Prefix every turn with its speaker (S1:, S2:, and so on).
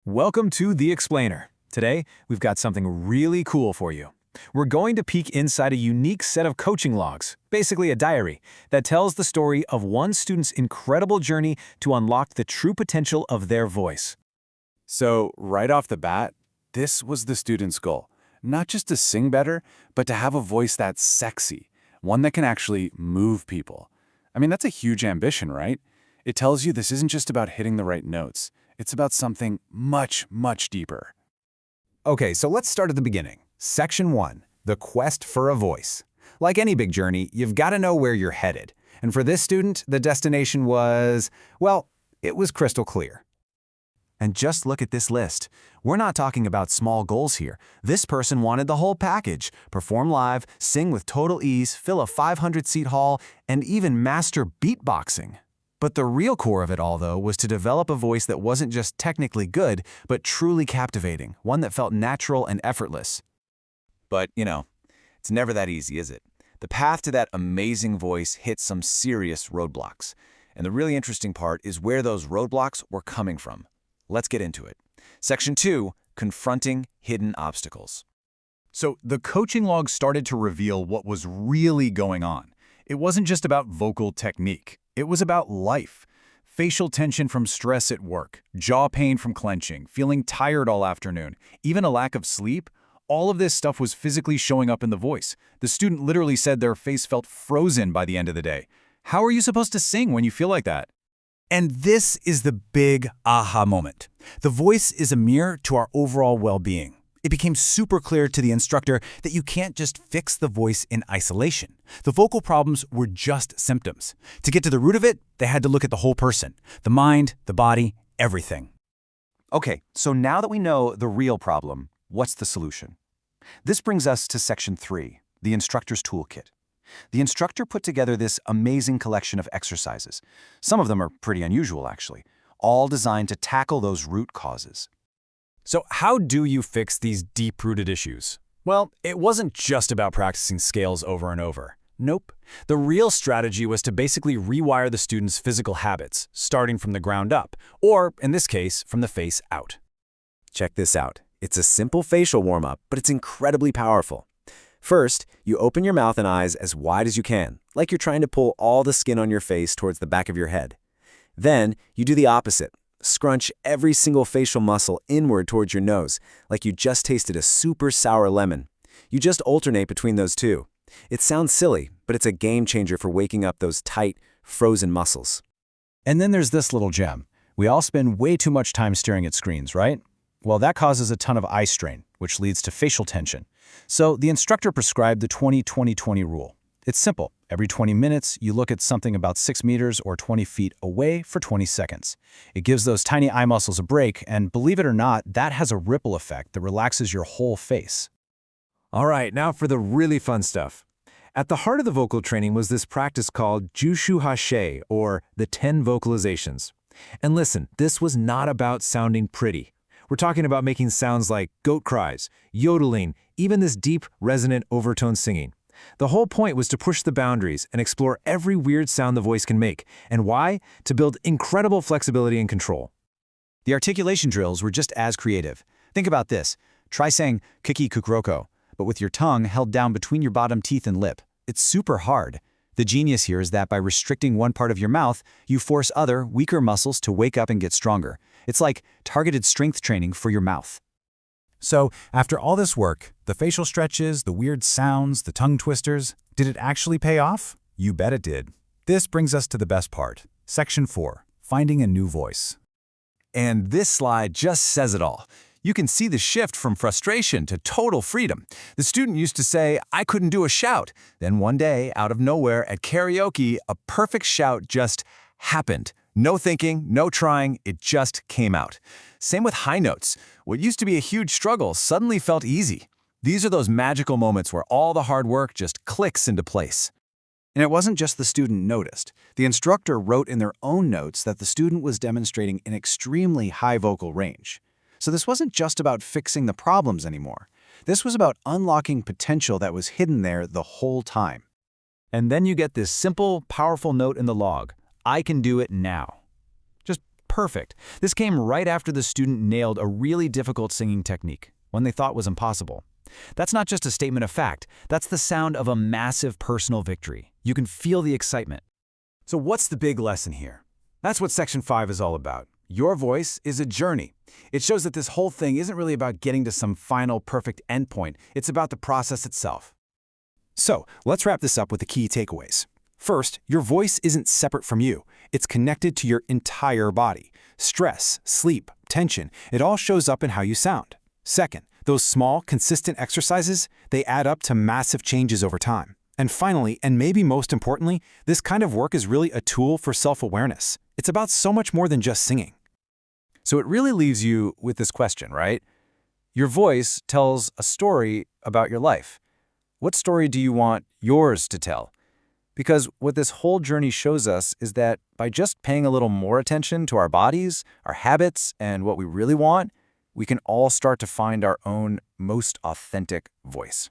S1: Welcome to The Explainer. Today, we've got something really cool for you. We're going to peek inside a unique set of coaching logs, basically a diary, that tells the story of one student's incredible journey to unlock the true potential of their voice.
S2: So, right off the bat, this was the student's goal. Not just to sing better, but to have a voice that's sexy, one that can actually move people. I mean, that's a huge ambition, right? It tells you this isn't just about hitting the right notes. It's about something much, much deeper.
S3: Okay, so let's start at the beginning. Section 1, the quest for a voice. Like any big journey, you've got to know where you're headed. And for this student, the destination was, well, it was crystal clear.
S1: And just look at this list. We're not talking about small goals here. This person wanted the whole package: perform live, sing with total ease, fill a 500-seat hall, and even master beatboxing. But the real core of it all, though, was to develop a voice that wasn't just technically good, but truly captivating, one that felt natural and effortless.
S4: But, it's never that easy, is it? The path to that amazing voice hit some serious roadblocks. And the really interesting part is where those roadblocks were coming from. Let's get into it. Section 2, confronting hidden obstacles.
S5: So the coaching log started to reveal what was really going on. It wasn't just about vocal technique. It was about life. Facial tension from stress at work, jaw pain from clenching, feeling tired all afternoon, even a lack of sleep. All of this stuff was physically showing up in the voice. The student literally said their face felt frozen by the end of the day. How are you supposed to sing when you feel like that?
S3: And this is the big aha moment. The voice is a mirror to our overall well-being. It became super clear to the instructor that you can't just fix the voice in isolation. The vocal problems were just symptoms. To get to the root of it, they had to look at the whole person, the mind, the body, everything.
S1: Okay, so now that we know the real problem, what's the solution? This brings us to Section 3, the instructor's toolkit. The instructor put together this amazing collection of exercises. Some of them are pretty unusual, actually, all designed to tackle those root causes.
S3: So how do you fix these deep-rooted issues? Well, it wasn't just about practicing scales over and over. Nope. The real strategy was to basically rewire the student's physical habits, starting from the ground up, or, in this case, from the face out.
S4: Check this out. It's a simple facial warm-up, but it's incredibly powerful. First, you open your mouth and eyes as wide as you can, like you're trying to pull all the skin on your face towards the back of your head. Then, you do the opposite. Scrunch every single facial muscle inward towards your nose, like you just tasted a super sour lemon. You just alternate between those two. It sounds silly, but it's a game changer for waking up those tight, frozen muscles.
S3: And then there's this little gem. We all spend way too much time staring at screens, right? Well, that causes a ton of eye strain, which leads to facial tension. So the instructor prescribed the 20-20-20 rule. It's simple. Every 20 minutes, you look at something about 6 meters or 20 feet away for 20 seconds. It gives those tiny eye muscles a break, and believe it or not, that has a ripple effect that relaxes your whole face.
S1: All right, now for the really fun stuff. At the heart of the vocal training was this practice called Jushu Hashe, or the 10 vocalizations. And listen, this was not about sounding pretty. We're talking about making sounds like goat cries, yodeling, even this deep, resonant overtone singing. The whole point was to push the boundaries and explore every weird sound the voice can make. And why? To build incredible flexibility and control.
S3: The articulation drills were just as creative. Think about this. Try saying kiki kukroko, but with your tongue held down between your bottom teeth and lip. It's super hard. The genius here is that by restricting one part of your mouth, you force other, weaker muscles to wake up and get stronger. It's like targeted strength training for your mouth. So, after all this work, the facial stretches, the weird sounds, the tongue twisters, did it actually pay off? You bet it did. This brings us to the best part. Section 4, finding a new voice.
S1: And this slide just says it all. You can see the shift from frustration to total freedom. The student used to say, "I couldn't do a shout." Then one day, out of nowhere at karaoke, a perfect shout just happened. No thinking, no trying, it just came out. Same with high notes. What used to be a huge struggle suddenly felt easy. These are those magical moments where all the hard work just clicks into place.
S3: And it wasn't just the student noticed. The instructor wrote in their own notes that the student was demonstrating an extremely high vocal range. So this wasn't just about fixing the problems anymore. This was about unlocking potential that was hidden there the whole time.
S1: And then you get this simple, powerful note in the log: I can do it now. Just
S3: perfect. This came right after the student nailed a really difficult singing technique, one they thought was impossible. That's not just a statement of fact, that's the sound of a massive personal victory. You can feel the excitement.
S1: So what's the big lesson here? That's what Section 5 is all about. Your voice is a journey. It shows that this whole thing isn't really about getting to some final perfect endpoint. It's about the process itself. So, let's wrap this up with the key takeaways. First, your voice isn't separate from you. It's connected to your entire body. Stress, sleep, tension, it all shows up in how you sound. Second, those small, consistent exercises, they add up to massive changes over time. And finally, and maybe most importantly, this kind of work is really a tool for self-awareness. It's about so much more than just singing. So it really leaves you with this question, right? Your voice tells a story about your life. What story do you want yours to tell? Because what this whole journey shows us is that by just paying a little more attention to our bodies, our habits, and what we really want, we can all start to find our own most authentic voice.